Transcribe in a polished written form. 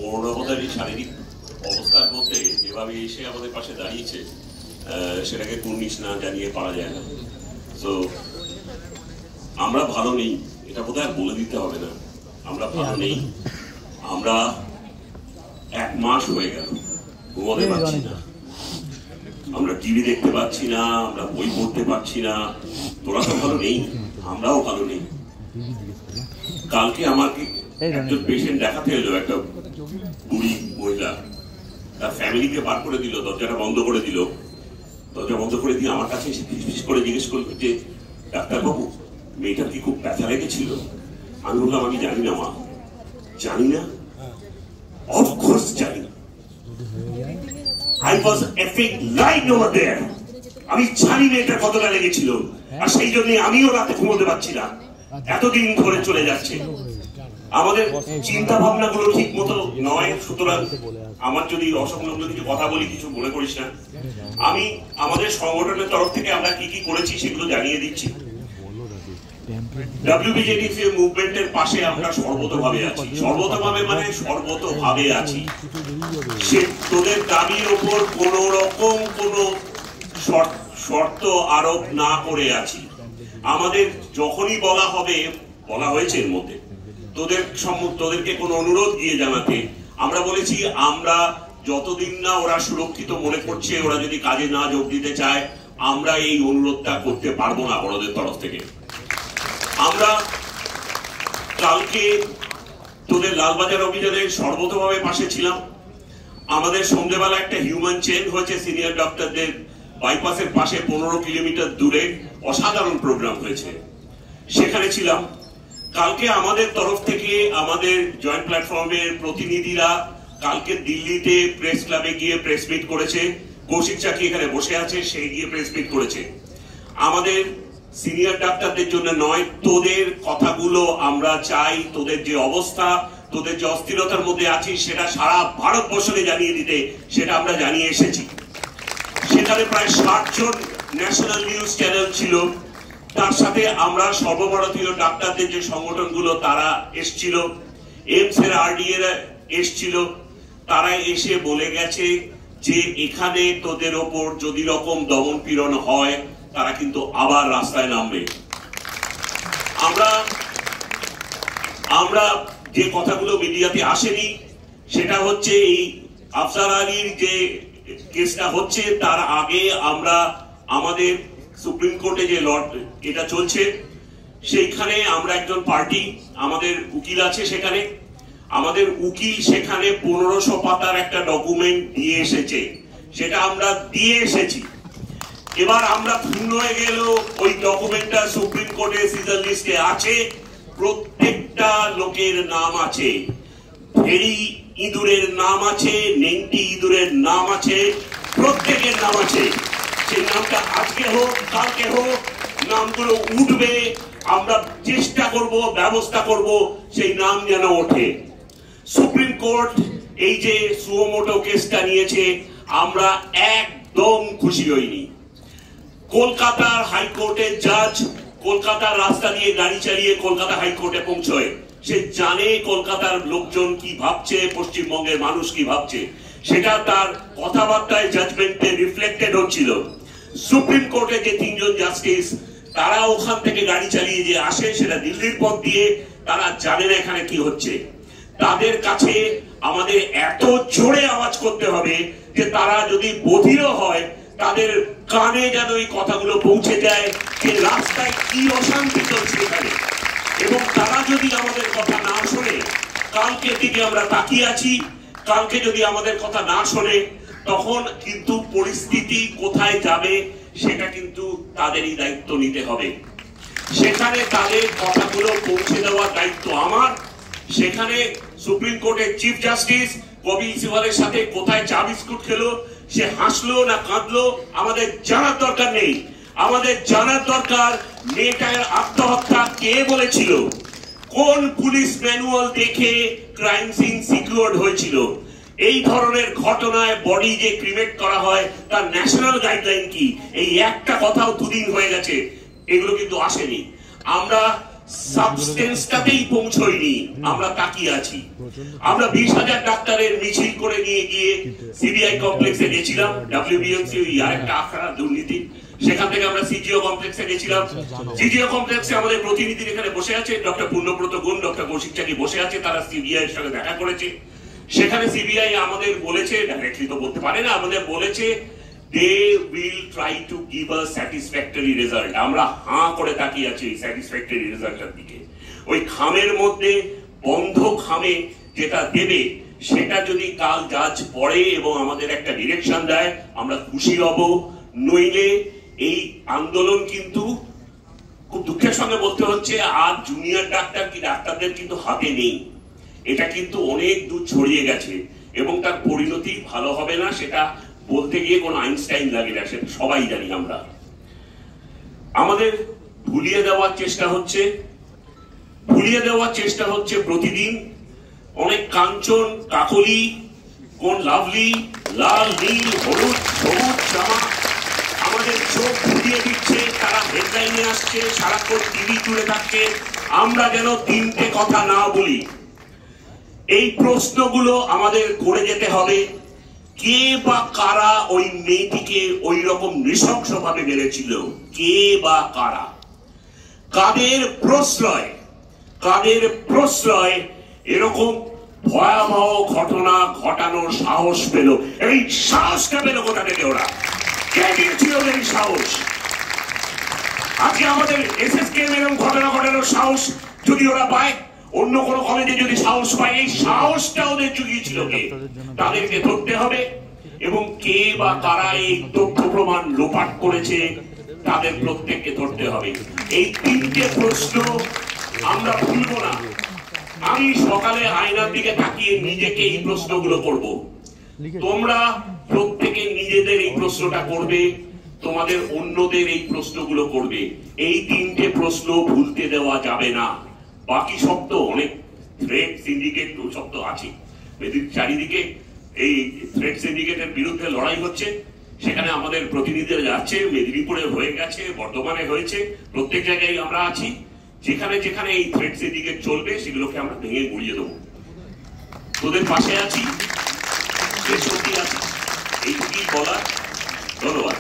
অরুণাবতারী শারীরিক অবস্থার মধ্যে যেভাবে এসে আমাদের পাশে দাঁড়িয়েছে সেটাকে কুর্নিশ না জানিয়ে পারা যায় না। তো আমরা ভালো নেই, এটা বোধহয় বলে দিতে হবে না। আমরা ভালো নেই, আমরা 1 মাস হয়ে গেল ঘুমাতে পারছি না, আমরা টিভি দেখতে পাচ্ছি না, আমরা বই পড়তে পারছি না। তোরা তো ভালো নেই, আমরাও ভালো নেই। কালকে আমাকে একজন পেশেন্ট দেখাতে এলো, একটা বুড়ি মহিলা, তার ফ্যামিলিকে বার করে দিল, দরজাটা বন্ধ করে দিল। দরজা বন্ধ করে দিয়ে আমার কাছে এসে ফিস করে জিজ্ঞেস করলো যে ডাক্তারবাবু, মেয়েটার কি খুব ব্যথা লেগেছিল? আমি বললাম আমি জানি না মা। জানি না? অফকোর্স জানি না। I was effing lying over there. আমি জানি মেয়েটার কতটা লেগেছিল, আর সেই জন্য আমিও রাতে ঘুমোতে পারছি না। এতদিন ধরে চলে যাচ্ছে। আমাদের চিন্তা ভাবনা গুলো ঠিক মতো নয়। সুতরাং আমার যদি অসংলগ্ন কিছু কথা বলি, কিছু মনে করিস না। আমি আমাদের সংগঠনের তরফ থেকে আমরা কি কি করেছি সেগুলো জানিয়ে দিচ্ছি। WBJDC মুভমেন্টের পাশে আমরা সর্বতভাবে আছি। সর্বতভাবে মানে সর্বতভাবে আছি। সে তোদের দাবির ওপর কোন রকম কোন শর্ত আরোপ না করে আছি। আমাদের যখনই বলা হবে, বলা হয়েছে এর মধ্যে তোদেরকে কোন অনুরোধ গিয়ে জানাতে, আমরা বলেছি আমরা যতদিন না ওরা সুরক্ষিত মনে করছে, ওরা যদি কাজে না যোগ দিতে চায়, আমরা এই অনুরোধটা করতে পারবো না বড়দের তরফ থেকে। আমরা কালকে তোদের লালবাজার অভিযানে সর্বতভাবে পাশে ছিলাম। আমাদের সন্ধ্যেবেলা একটা হিউম্যান চেইন হয়েছে সিনিয়র ডক্টরদের বাইপাসের পাশে 15 কিলোমিটার দূরে, অসাধারণ প্রোগ্রাম হয়েছে, সেখানে ছিলাম। কালকে আমাদের তরফ থেকে আমাদের জয়েন্ট প্ল্যাটফর্মের প্রতিনিধিরা কালকে দিল্লিতে প্রেস ক্লাবে গিয়ে প্রেস মিট করেছে। কৌশিক চাকি এখানে বসে আছে, সে গিয়ে প্রেস মিট করেছে। আমাদের সিনিয়র ডাক্তারদের জন্য নয়, তোদের কথাগুলো আমরা চাই। তোদের যে অবস্থা, তোদের যে অস্থিরতার মধ্যে আছিস, সেটা সারা ভারতবর্ষকে জানিয়ে দিতে, সেটা আমরা জানিয়ে এসেছি। সেখানে প্রায় 60 জন ন্যাশনাল নিউজ চ্যানেল ছিল। তার সাথে আমরা সর্বভারতীয় ডাক্তারদের যে সংগঠনগুলো তারা এসছিল, এইমস এর RDA এর এসছিল। তারা এসে বলে গেছে যে এখানে তোদের ওপর যদি রকম দমন পীড়ন হয়, তারা কিন্তু আবার রাস্তায় নামবে। আমরা যে কথাগুলো মিডিয়াতে আসেনি, সেটা হচ্ছে এই আফজাল আলীর যে কেসটা হচ্ছে, তার আগে আমরা আমাদের সুপ্রিম কোর্টে যে এটা চলছে, সেইখানে আমরা একজন পার্টি, আমাদের উকিল আছে সেখানে। আমাদের উকিল সেখানে 1500 পাতার একটা ডকুমেন্ট দিয়ে এসেছে, সেটা আমরা দিয়ে এসেছি। এবার আমরা পূর্ণ হয়ে গেল, ওই ডকুমেন্টটা সুপ্রিম কোর্টে সিজন লিস্টে আছে, প্রত্যেকটা লোকের নাম আছে, ভেড়ি ইঁদুরের নাম আছে, নেংটি ইঁদুরের নাম আছে, প্রত্যেকের নাম আছে। সেই নামটা আজকে হোক কালকে হোক নামগুলো উঠবে। আমরা চেষ্টা করব, ব্যবস্থা করব সেই নাম যেন ওঠে। সুপ্রিম কোর্ট এই যে সুমোটো কেসটা নিয়েছে, আমরা একদম খুশি হইনি। কলকাতার হাইকোর্টের জাজ কলকাতার রাস্তা দিয়ে গাড়ি চালিয়ে কলকাতা হাইকোর্টে পৌঁছয়, সে জানে কলকাতার লোকজন কি ভাবছে, পশ্চিমবঙ্গের মানুষ কি ভাবছে, সেটা তার কথাবার্তায় জাজমেন্টে রিফ্লেক্টেড হচ্ছিল। সুপ্রিম কোর্টে যে 3 জন জাস্টিস, তারা ওখান থেকে গাড়ি চালিয়ে যে আসে, সেটা দিল্লির পথ দিয়ে, তারা জানে না এখানে কি হচ্ছে। তাদের কাছে আমাদের এত জোরে আওয়াজ করতে হবে যে তারা যদি বধির হয়, তাদের কানে যেন এই কথাগুলো পৌঁছে যায় যে রাস্তায় কি অশান্তি চলছে এখানে। এবং তারা যদি আমাদের কথা না শোনে, কালকের দিকে আমরা তাকিয়ে আছি, কালকে যদি আমাদের কথা না শোনে, তখন কিন্তু পরিস্থিতি কোথায় যাবে সেটা কিন্তু তাদেরই দায়িত্ব নিতে হবে। সেখানে তাদের কথাগুলো পৌঁছে দেওয়ার দায়িত্ব আমার। সেখানে সুপ্রিম কোর্টের চিফ জাস্টিস কপিল সিবালের সাথে কোথায় চা বিস্কুট খেলো, সে হাসলো না কাঁদলো, আমাদের জানার দরকার নেই। আমাদের জানার দরকার মেয়েটার আত্মহত্যা কে বলেছিল, কোন পুলিশ ম্যানুয়াল দেখে ক্রাইম সিন সিকিউরড হয়েছিল, এই ধরনের ঘটনায় বডি যে ক্রিমেট করা হয় তার ন্যাশনাল গাইডলাইন কি, এই একটা কথাও 2 দিন হয়ে গেছে, এগুলো কিন্তু আসেনি। আমরা সাবস্টেন্সটাতেই পৌঁছয়নি, আমরা তাকিয়ে আছি। আমরা 20,000 ডাক্তারের মিছিল করে নিয়ে গিয়ে সিবিআই কমপ্লেক্সে গেছিলাম, ডব্লিউবিএমসি আরেকটা আখড়া দুর্নীতি, সেখান থেকে আমরা সিজিও কমপ্লেক্সে গেছিলাম। সিজিও কমপ্লেক্সে আমাদের প্রতিনিধি এখানে বসে আছে, ডক্টর পূর্ণব্রত গুণ, ডক্টর কৌশিক চাকি বসে আছে, তারা সিবিআই এর সঙ্গে দেখা করেছে। সেখানে সিবিআই আমাদের বলেছে, ডাইরেক্টলি তো বলতে পারে না, আমাদের বলেছে they will try to give a satisfactory result। আমরা হাঁ করে তাকিয়ে আছি এই স্যাটিসফ্যাক্টরি রেজাল্টের দিকে। ওই খামের মধ্যে, বন্ধ খামে যেটা দেবে, সেটা যদি কাল জাজ পড়ে এবং আমাদের একটা ডিরেকশন দেয়, আমরা খুশি হব। নইলে এই আন্দোলন কিন্তু, খুব দুঃখের সঙ্গে বলতে হচ্ছে, আর জুনিয়র ডাক্তার কি ডাক্তারদের কিন্তু হাতে নেই। এটা কিন্তু অনেক দূর ছড়িয়ে গেছে এবং তার পরিণতি ভালো হবে না, সেটা বলতে গিয়ে কোন আইনস্টাইন লাগে না, সেটা সবাই জানি আমরা। আমাদের ভুলিয়ে দেওয়ার চেষ্টা হচ্ছে প্রতিদিন। অনেক কাঞ্চন কাকলি, কোন লাভলি লাল নীল হলুদ সবুজ জামা আমাদের চোখ ভুলিয়ে দিচ্ছে, তারা হেডলাইনে আসছে, সারাক্ষণ টিভি তুলে থাকছে, আমরা যেন তিনটে কথা না বলি। এই প্রশ্নগুলো আমাদের করে যেতে হবে। কে বা কারা ওই মেয়েটিকে ওই রকম নৃশংসভাবে মেরেছিল? কে বা কারা? কাদের প্রশ্রয় এরকম ভয়াবহ ঘটনা ঘটানোর সাহস পেল? এই সাহসটা পেল কোথা থেকে ওরা? কে দিয়েছিল ওদের এই সাহস? আজকে আমাদের এসএসকেএম এরকম ঘটনা ঘটানোর সাহস যদি ওরা পায়, অন্য কোন কলেজে যদি সাহস পায়, এই সাহসটা ওদের জুগিয়েছিল কে? তাদেরকে ধরতে হবে। এবং কে বা কারা এই তথ্য প্রমাণ লোপাট করেছে, তাদের প্রত্যেককে ধরতে হবে। এই তিনটে প্রশ্ন আমরা ভুলব না। আমি সকালে আয়নার দিকে তাকিয়ে নিজেকে এই প্রশ্নগুলো করব। তোমরা প্রত্যেকে নিজেদের এই প্রশ্নটা করবে, তোমাদের অন্যদের এই প্রশ্নগুলো করবে। এই তিনটে প্রশ্ন ভুলতে দেওয়া যাবে না। বাকি সব তো অনেক থ্রেড সিন্ডিকেট সব তো আছে, চারিদিকে এই থ্রেড সিন্ডিকেটের বিরুদ্ধে লড়াই হচ্ছে। সেখানে আমাদের প্রতিনিধিরা যাচ্ছে, মেদিনীপুরে হয়ে গেছে, বর্ধমানে হয়েছে, প্রত্যেক জায়গায় আমরা আছি। যেখানে যেখানে এই থ্রেড সিন্ডিকেট চলবে, সেগুলোকে আমরা ভেঙে গুড়িয়ে দেবো। তোদের পাশে আছি, আছি, এইটুকুই বলার। ধন্যবাদ।